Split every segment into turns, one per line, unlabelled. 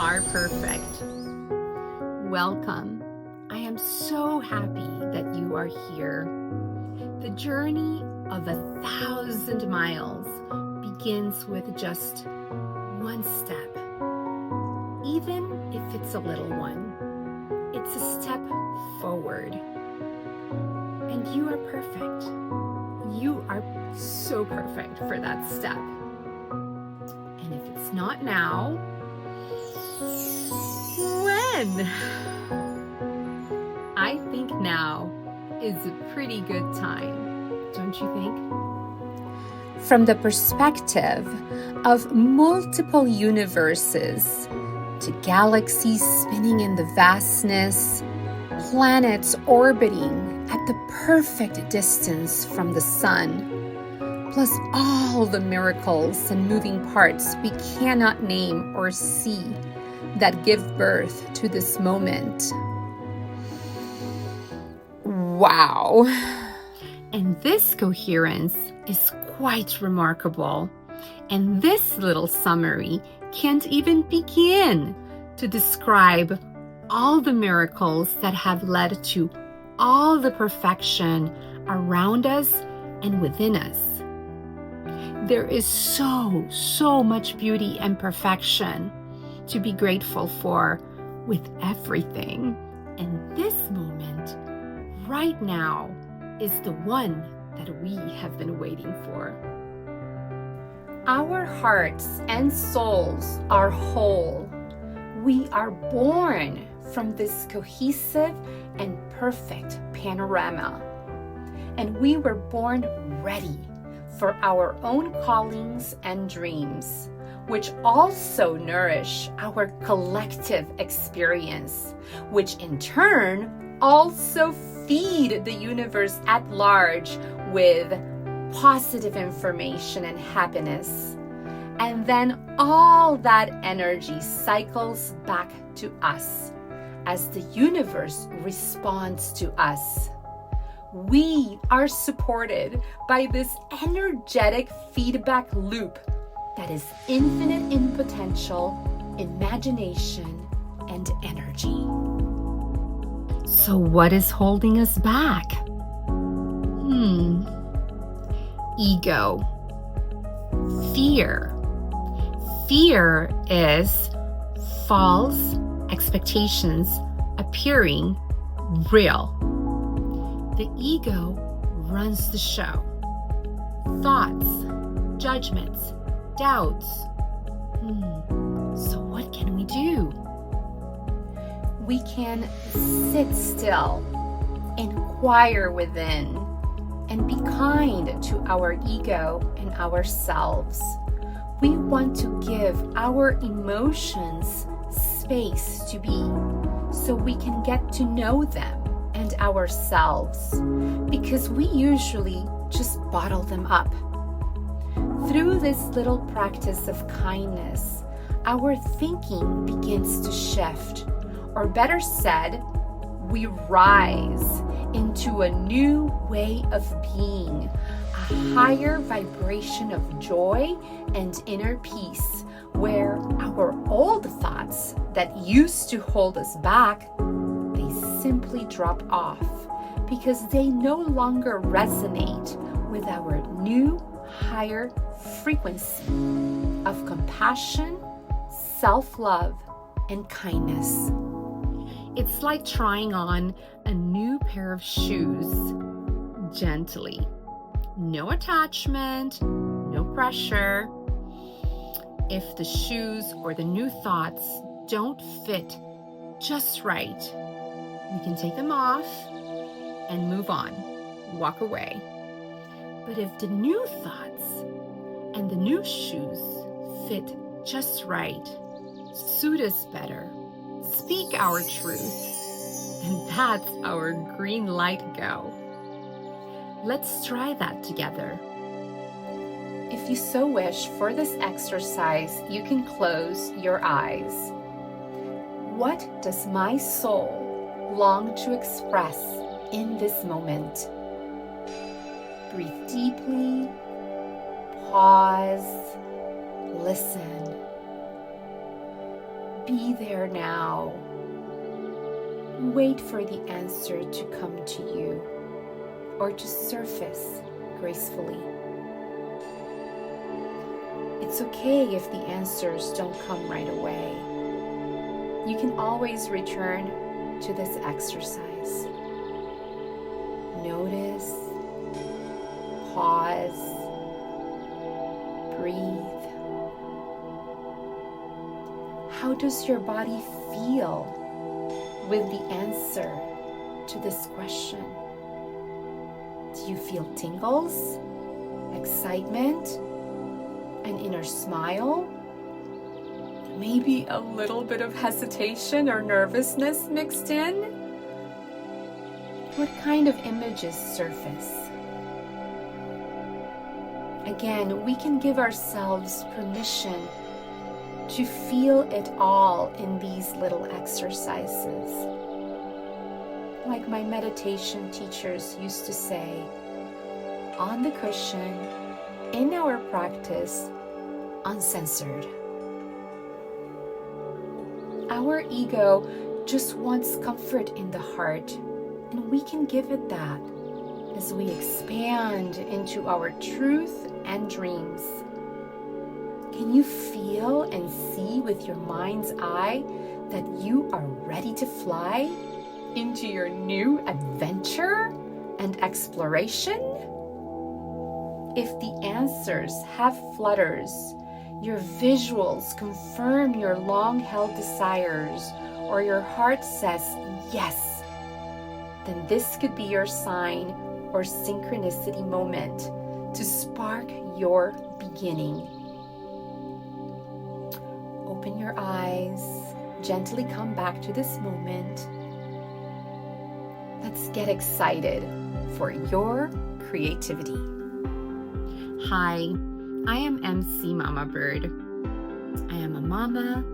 are perfect. Welcome. I am so happy that you are here. The journey of 1,000 miles begins with just one step. Even if it's a little one, it's a step forward. And you are perfect. You are so perfect for that step. And if it's not now, when? I think now is a pretty good time, don't you think? From the perspective of multiple universes, to galaxies spinning in the vastness, planets orbiting at the perfect distance from the sun, plus all the miracles and moving parts we cannot name or see that give birth to this moment. Wow! And this coherence is quite remarkable. And this little summary can't even begin to describe all the miracles that have led to all the perfection around us and within us. There is so much beauty and perfection to be grateful for with everything. And this moment, right now, is the one that we have been waiting for. Our hearts and souls are whole. We are born from this cohesive and perfect panorama. And we were born ready for our own callings and dreams, which also nourish our collective experience, which in turn also feed the universe at large with positive information and happiness. And then all that energy cycles back to us as the universe responds to us. We are supported by this energetic feedback loop that is infinite in potential, imagination, and energy. So what is holding us back? Ego. Fear. Fear is false expectations appearing real. The ego runs the show. Thoughts, judgments, doubts. So what can we do? We can sit still, inquire within, and be kind to our ego and ourselves. We want to give our emotions space to be so we can get to know them and ourselves, because we usually just bottle them up. Through this little practice of kindness, our thinking begins to shift, or better said, we rise into a new way of being, a higher vibration of joy and inner peace, where our old thoughts that used to hold us back, they simply drop off because they no longer resonate with our new higher frequency of compassion, self-love, and kindness. It's like trying on a new pair of shoes gently. No attachment, no pressure. If the shoes or the new thoughts don't fit just right, we can take them off and move on, walk away. But if the new thoughts and the new shoes fit just right, suit us better, speak our truth, and that's our green light go. Let's try that together. If you so wish for this exercise, you can close your eyes. What does my soul long to express in this moment? Breathe deeply, pause, listen. be there now. Wait for the answer to come to you or to surface gracefully. It's okay if the answers don't come right away. You can always return to this exercise. Notice, pause, breathe. How does your body feel with the answer to this question? Do you feel tingles, excitement, an inner smile? Maybe a little bit of hesitation or nervousness mixed in? What kind of images surface? Again, we can give ourselves permission to feel it all in these little exercises. Like my meditation teachers used to say, on the cushion, in our practice, uncensored. Our ego just wants comfort in the heart, and we can give it that as we expand into our truth and dreams. Can you feel and see with your mind's eye that you are ready to fly into your new adventure and exploration? If the answers have flutters, your visuals confirm your long-held desires, or your heart says yes, then this could be your sign or synchronicity moment to spark your beginning. Open your eyes, gently come back to this moment. Let's get excited for your creativity. Hi, I am MC Mama Bird. I am a mama,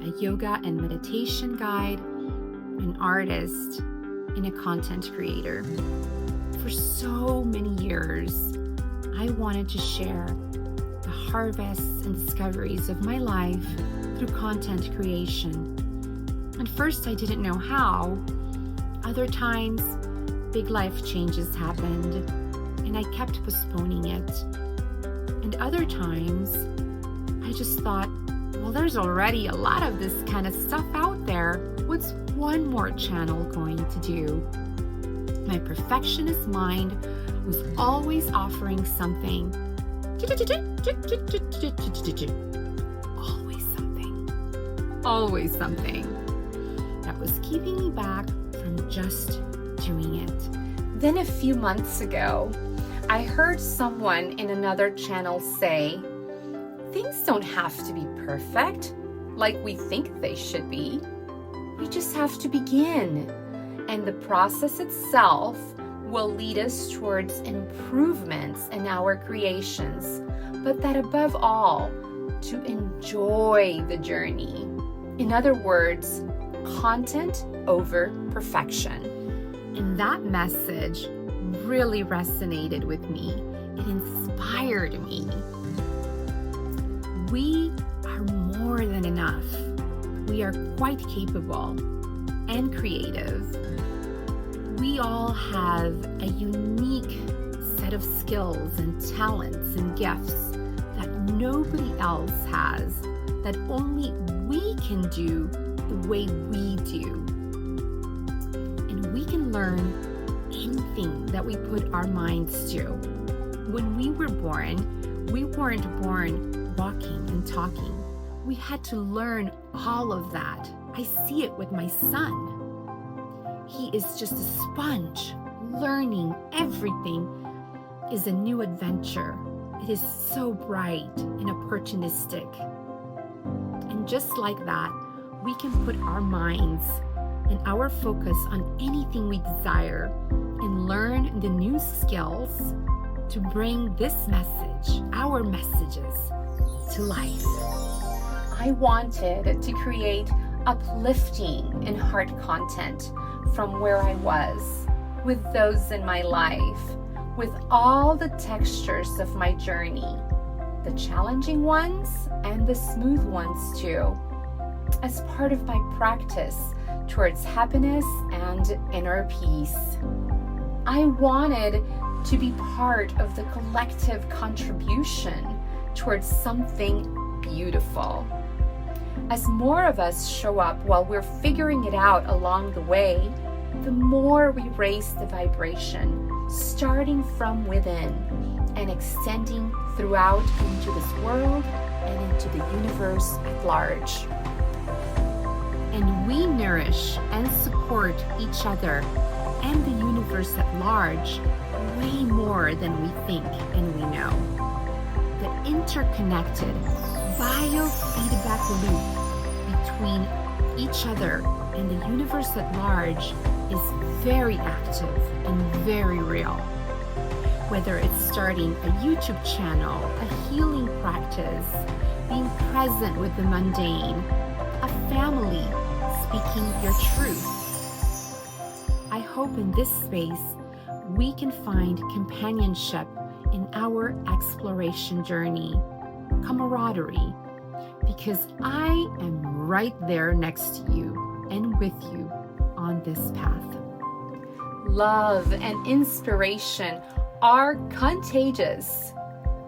a yoga and meditation guide, an artist, and a content creator. For so many years, I wanted to share the harvests and discoveries of my life through content creation. At first, I didn't know how. Other times, big life changes happened, and I kept postponing it. And other times, I just thought, well, there's already a lot of this kind of stuff out there. What's one more channel going to do? My perfectionist mind was always offering something. Always something that was keeping me back from just doing it. Then a few months ago, I heard someone in another channel say, things don't have to be perfect like we think they should be. We just have to begin, and the process itself will lead us towards improvements in our creations, but that above all, to enjoy the journey. In other words, content over perfection. And that message really resonated with me. It inspired me. We are more than enough. We are quite capable and creative. We all have a unique set of skills and talents and gifts that nobody else has, that only we can do the way we do. And we can learn anything that we put our minds to. When we were born, we weren't born walking and talking. We had to learn all of that. I see it with my son. He is just a sponge. Learning everything is a new adventure. It is so bright and opportunistic. And just like that, we can put our minds and our focus on anything we desire and learn the new skills to bring this message, our messages, to life. I wanted to create uplifting and heart content from where I was, with those in my life, with all the textures of my journey, the challenging ones and the smooth ones too. as part of my practice towards happiness and inner peace. I wanted to be part of the collective contribution towards something beautiful. As more of us show up while we're figuring it out along the way, the more we raise the vibration, starting from within and extending throughout into this world and into the universe at large. And we nourish and support each other and the universe at large way more than we think and we know. The interconnected biofeedback loop between each other and the universe at large is very active and very real. Whether it's starting a YouTube channel, a healing practice, being present with the mundane, a family, speaking your truth. I hope in this space we can find companionship in our exploration journey, camaraderie, because I am right there next to you and with you on this path. Love and inspiration are contagious,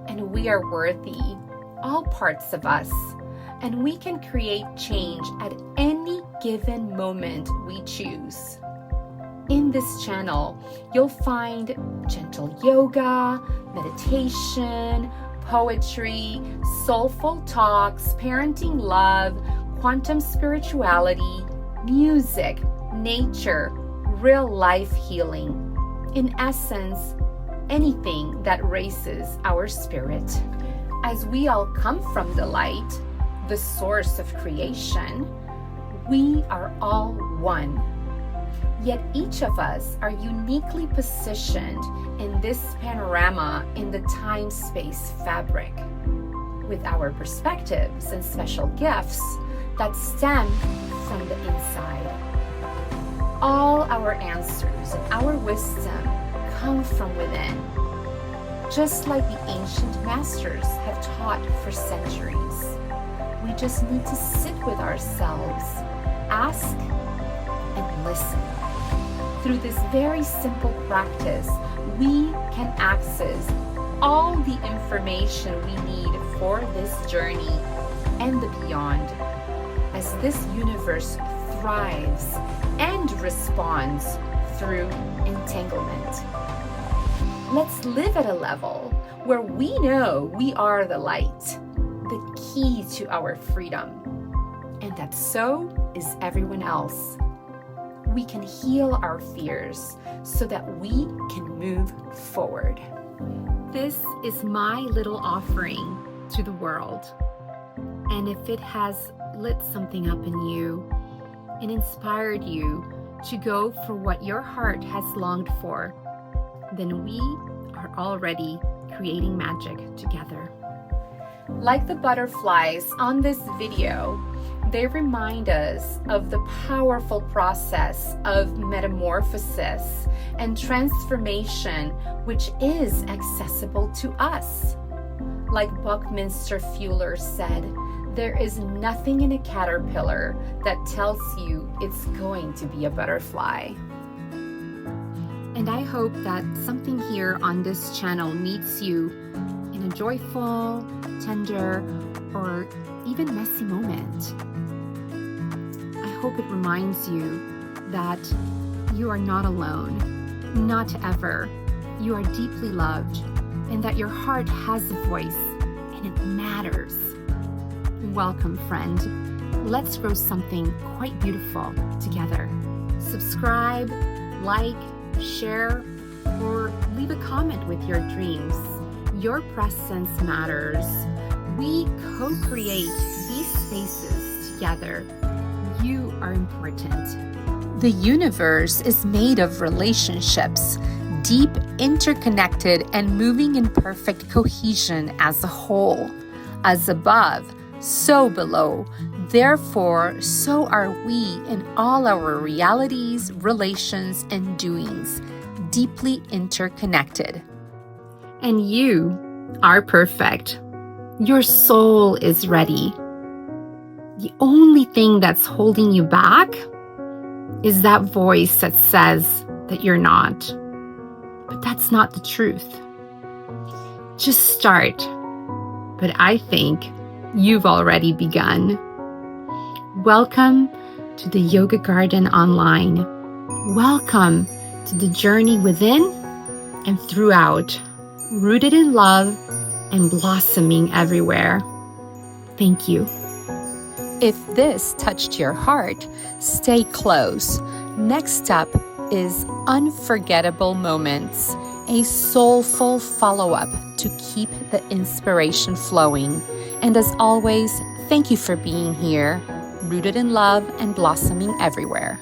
and we are worthy, all parts of us, and we can create change at any given moment we choose. In this channel, you'll find gentle yoga, meditation, poetry, soulful talks, parenting love, quantum spirituality, music, nature, real life healing. In essence, anything that raises our spirit. As we all come from the light, the source of creation, we are all one. Yet each of us are uniquely positioned in this panorama in the time-space fabric, with our perspectives and special gifts that stem from the inside. All our answers and our wisdom come from within, just like the ancient masters have taught for centuries. We just need to sit with ourselves, ask, and listen. Through this very simple practice, we can access all the information we need for this journey and the beyond, as this universe thrives and responds through entanglement. Let's live at a level where we know we are the light, the key to our freedom, and that so is everyone else. We can heal our fears so that we can move forward. This is my little offering to the world. And if it has lit something up in you and inspired you to go for what your heart has longed for, then we are already creating magic together. Like the butterflies on this video, they remind us of the powerful process of metamorphosis and transformation, which is accessible to us. Like Buckminster Fuller said, there is nothing in a caterpillar that tells you it's going to be a butterfly. And I hope that something here on this channel meets you in a joyful, tender, or even messy moment. I hope it reminds you that you are not alone, not ever. You are deeply loved, and that your heart has a voice, and it matters. Welcome, friend. Let's grow something quite beautiful together. Subscribe, like, share, or leave a comment with your dreams. Your presence matters. We co-create these spaces together. You are important. The universe is made of relationships, deep, interconnected, and moving in perfect cohesion as a whole. As above, so below. Therefore, so are we in all our realities, relations, and doings, deeply interconnected. And you are perfect. Your soul is ready. The only thing that's holding you back is that voice that says that you're not. But that's not the truth. Just start. But I think you've already begun. Welcome to the Yoga Garden Online. Welcome to the journey within and throughout, rooted in love and blossoming everywhere. Thank you. If this touched your heart, stay close. Next up is Unforgettable Moments, a soulful follow-up to keep the inspiration flowing. And as always, thank you for being here, rooted in love and blossoming everywhere.